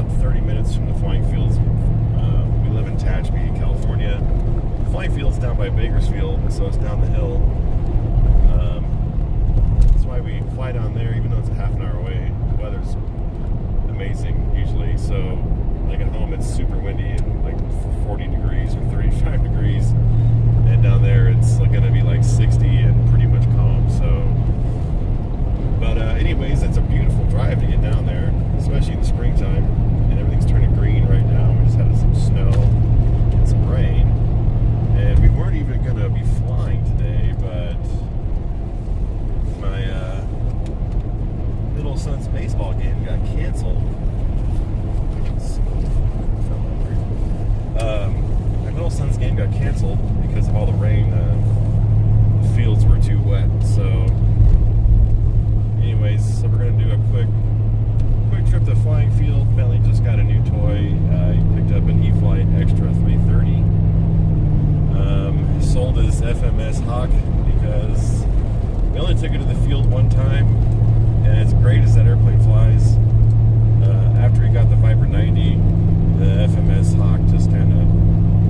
30 minutes from the flying fields. We live in Tehachapi, California. The flying field's down by Bakersfield, so it's down the hill. That's why we fly down there, even though it's a half an hour away. The weather's amazing usually, so like at home it's super windy and like 40 degrees or 35 degrees, and down there it's like going to be like 60 and pretty much calm. So, but anyways, it's a beautiful drive to get down there, especially in the springtime, and everything's turning green right now. We just had some snow and some rain, and we weren't even going to be flying today, but my middle son's baseball game got canceled. My middle son's game got canceled because of all the rain. The fields were too wet. So, anyways, so we're gonna do a quick trip to the flying field. Bentley just got a new toy. He picked up an E-Flight Extra 330. Sold his FMS Hawk because we only took it to the field one time, and as great as that airplane flies, after he got the Viper 90, the FMS Hawk just kind of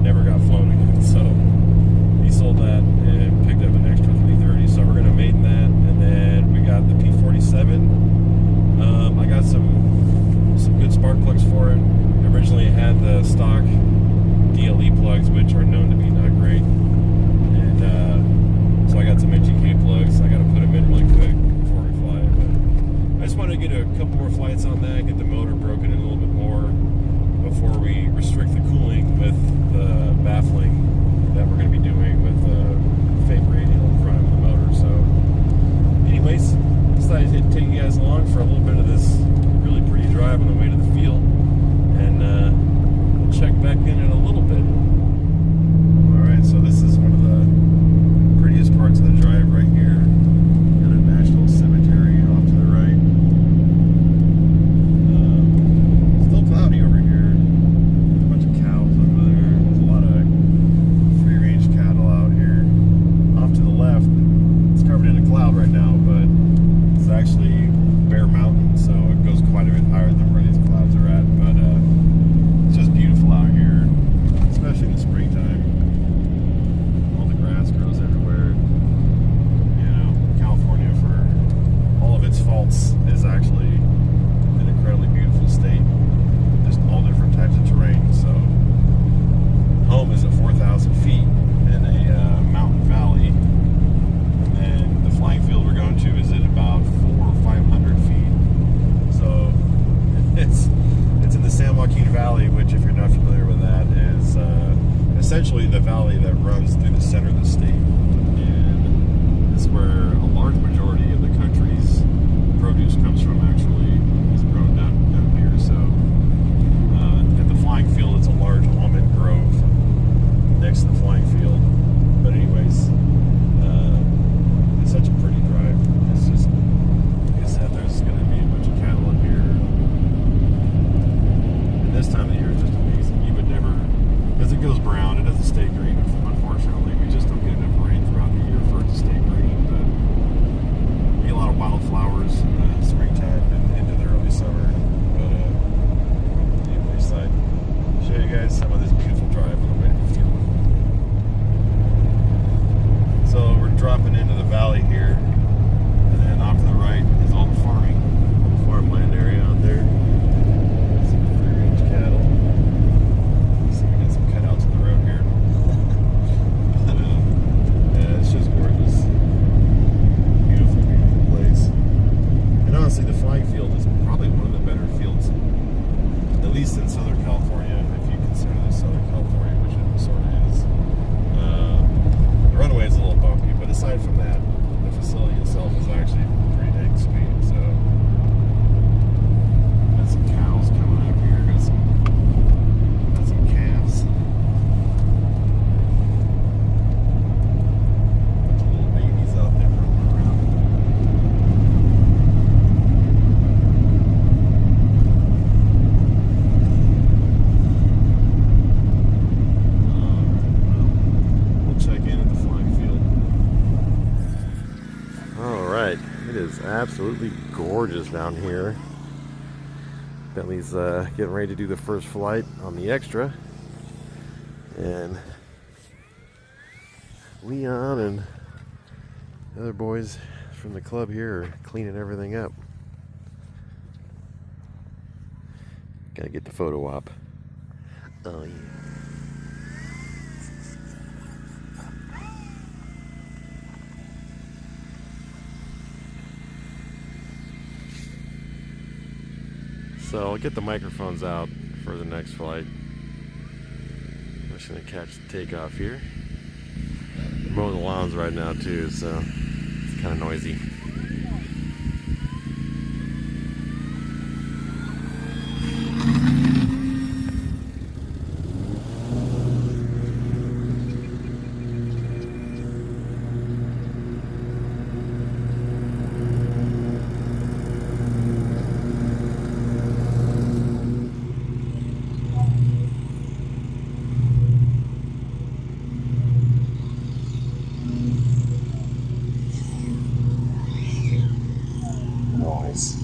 never got flown again. So he sold that and picked up an extra 330. So we're gonna maiden that, and then we got the P47. I got some good spark plugs for it. Originally it had the stock DLE plugs, which are known to be not great, and so I got some NGK plugs. I got to put them in really quick before we fly. But I just wanted to get a couple more flights on that, get the motor broken in a little bit more before we restrict the cooling with the baffling that we're going to be doing with the fake radial in front of the motor. So anyways, decided to take you guys along for a little bit of this really pretty drive on the way to the field, and we'll check back in a little bit. Alright, so this is one of the prettiest parts of the drive right here. Got a national cemetery off to the right. Still cloudy over here. A bunch of cows over there. There's a lot of free-range cattle out here. Off to the left, it's covered in a cloud right now, but it's actually Bear Mountain, so it goes quite a bit higher than where these clouds are at. But it's just beautiful out here, especially in the springtime. All the grass grows everywhere. You know, California, for all of its faults, is actually an incredibly beautiful state. Just all different types of terrain. So home is at 4,000 feet in a mountain valley, and the flying field we're going to is at about 400 or 500 feet. So it's in the San Joaquin Valley, which, if you're not familiar with that, is essentially the valley that runs through the center of the state, and it's where a large majority of the country's produce comes from. Actually, is grown down here. So at the flying field, it's a large almond grove next to the flying field. But anyways, it's such a pretty drive. It's just, like I said, there's going to be a bunch of cattle in here. And this time of the year is just amazing. You would never, because it goes brown, it doesn't stay green, unfortunately. We just don't get enough rain throughout the year for it to stay green. But you get a lot of wildflowers in the springtime and into the early summer. But anyways, I'll show you guys some of this beautiful drive on the way to the field. So we're dropping into the valley here, and then off to the right is all the farmland area out there. Some free-range cattle. So we got some cutouts in the road here. But, yeah, it's just gorgeous. Beautiful, beautiful place. And honestly, the flying field is probably one of the better fields, at least in Southern California, if you consider this Southern California, which it sort of is. The runway is a little bumpy, but aside from that, the facility itself is actually pretty dang sweet. So, got some cows coming up here, got some calves. Bunch of little babies out there running around. We'll check in at the flying field. All right, it is absolutely gorgeous down here. Bentley's getting ready to do the first flight on the Extra, and Leon and the other boys from the club here are cleaning everything up. Gotta get the photo op. Oh yeah. So I'll get the microphones out for the next flight. I'm just gonna catch the takeoff here. I'm mowing the lawns right now too, so it's kind of noisy. Noise.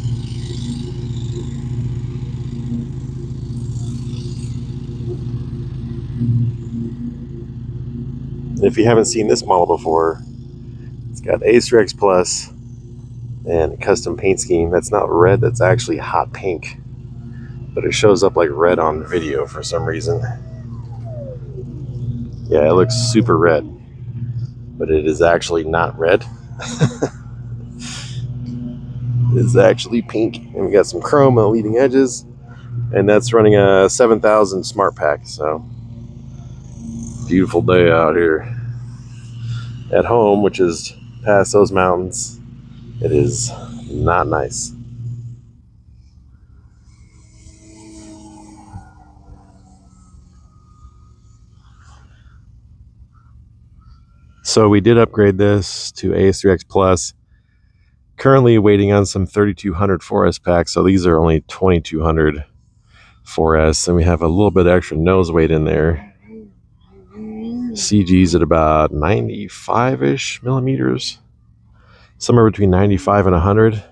If you haven't seen this model before, it's got Acer X Plus and a custom paint scheme. That's not red, that's actually hot pink. But it shows up like red on video for some reason. Yeah, it looks super red, but it is actually not red. It's actually pink. And we got some chrome on the leading edges, and that's running a 7000 smart pack. So beautiful day out here. At home, which is past those mountains, it is not nice. So we did upgrade this to AS3X Plus. Currently waiting on some 3200 4S packs. So these are only 2200 4S, and we have a little bit extra nose weight in there. CG's at about 95-ish millimeters, somewhere between 95 and 100.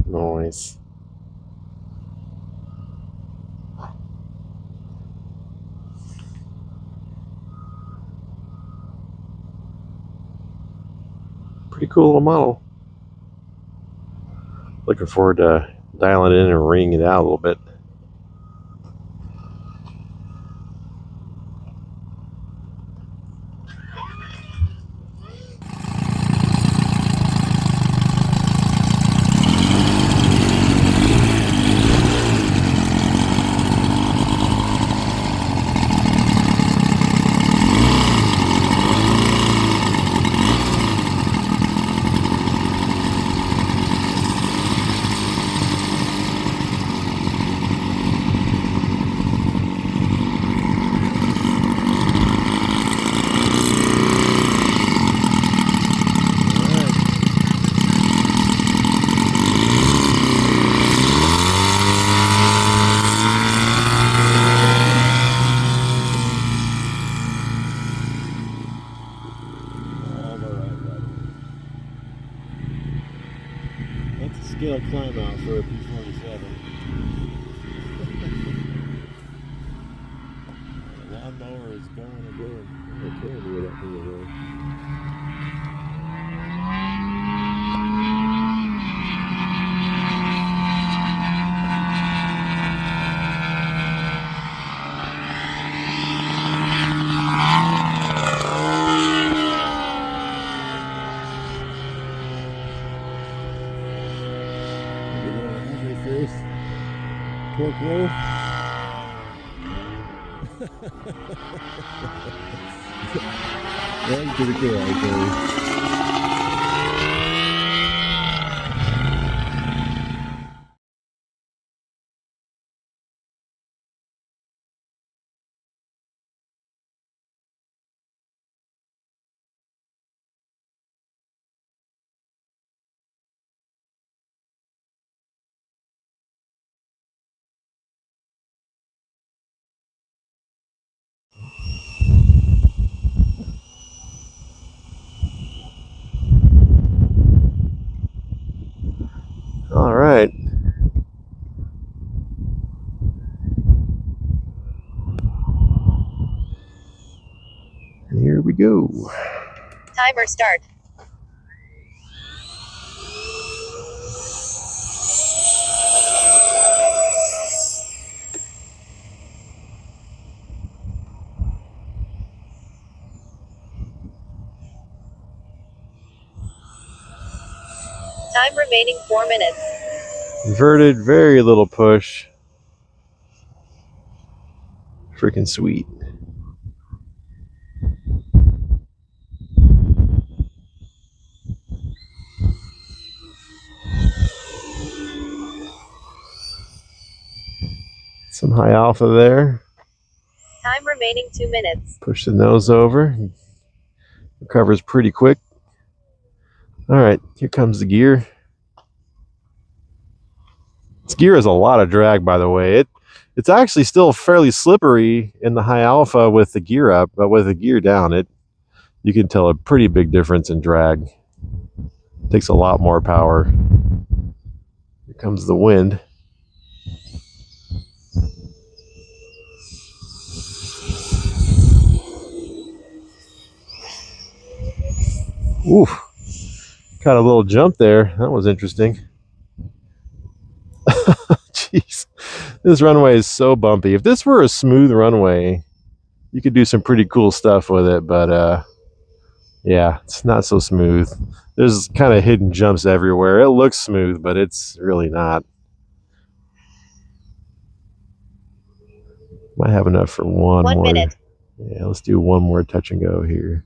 Nice. Pretty cool little model. Looking forward to dialing it in and ringing it out a little bit. That's a scale climb out for a P47. The lawnmower is going to go. I'm going to do that for first torque roll. That's pretty cool, actually. Timer start. Time remaining 4 minutes. Inverted, very little push. Freaking sweet. Some high alpha there. Time remaining 2 minutes. Push the nose over. Recovers pretty quick. All right, here comes the gear. This gear has a lot of drag, by the way. It's actually still fairly slippery in the high alpha with the gear up, but with the gear down, you can tell a pretty big difference in drag. It takes a lot more power. Here comes the wind. Ooh, got a little jump there. That was interesting. Jeez, this runway is so bumpy. If this were a smooth runway, you could do some pretty cool stuff with it, but yeah, it's not so smooth. There's kind of hidden jumps everywhere. It looks smooth, but it's really not. Might have enough for one more. Minute. Yeah, let's do one more touch and go here.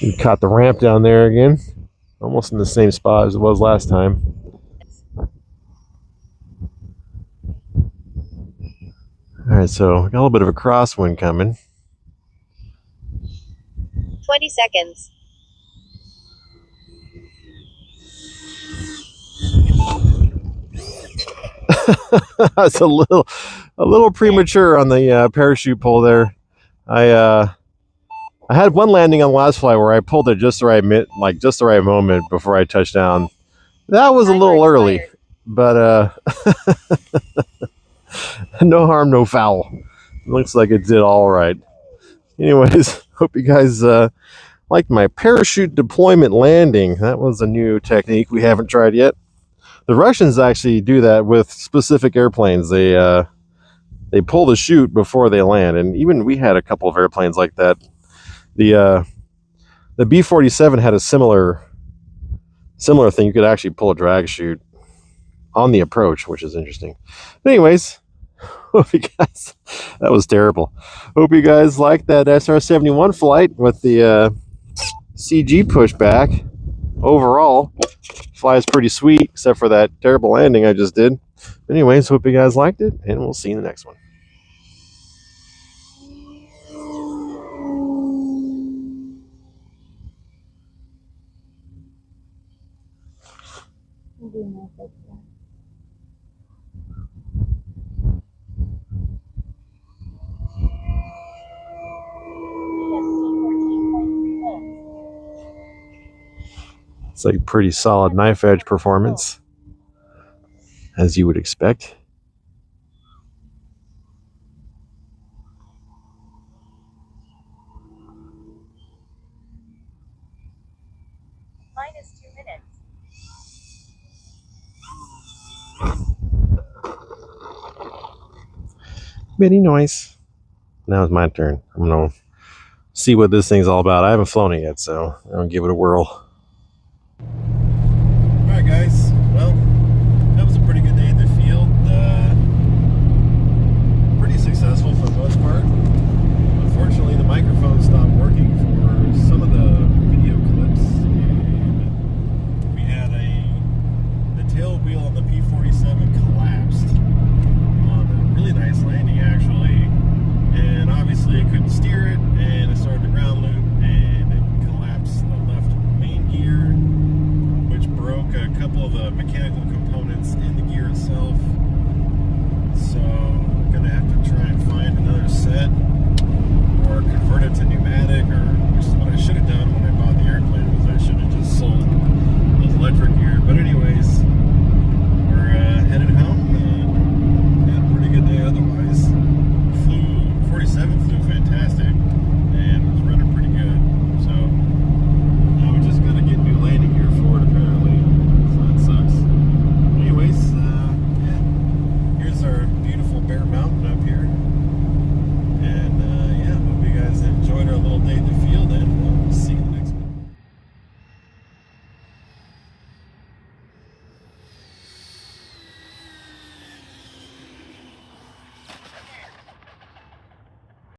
We caught the ramp down there again, almost in the same spot as it was last time. All right, so got a little bit of a crosswind coming. 20 seconds. That's a little premature on the parachute pull there. I had one landing on the last flight where I pulled it just the right moment before I touched down. That was a little early, but no harm, no foul. Looks like it did all right. Anyways, hope you guys liked my parachute deployment landing. That was a new technique we haven't tried yet. The Russians actually do that with specific airplanes. They pull the chute before they land, and even we had a couple of airplanes like that. The B47 had a similar thing. You could actually pull a drag chute on the approach, which is interesting. But anyways, hope you guys, that was terrible. Hope you guys liked that SR71 flight with the CG pushback. Overall, flies pretty sweet, except for that terrible landing I just did. Anyways, hope you guys liked it, and we'll see you in the next one. It's like pretty solid knife edge performance, as you would expect. Minus 2 minutes. Very nice. Now it's my turn. I'm gonna see what this thing's all about. I haven't flown it yet, so I'm gonna give it a whirl. Alright guys, well, that was a pretty good day at the field. Pretty successful for the most part. Unfortunately, the microphone stopped working for some of the video clips, and we had the tail wheel on the P47 collapsed on a really nice landing actually, and obviously I couldn't steer it, and I started the ground loop and it collapsed the left main gear, which broke a couple of the mechanical components in the gear itself. So I'm gonna have to try and find another set or convert it to pneumatic, or which is what I should have done when I bought the airplane, was I should have just sold those Bear Mountain up here.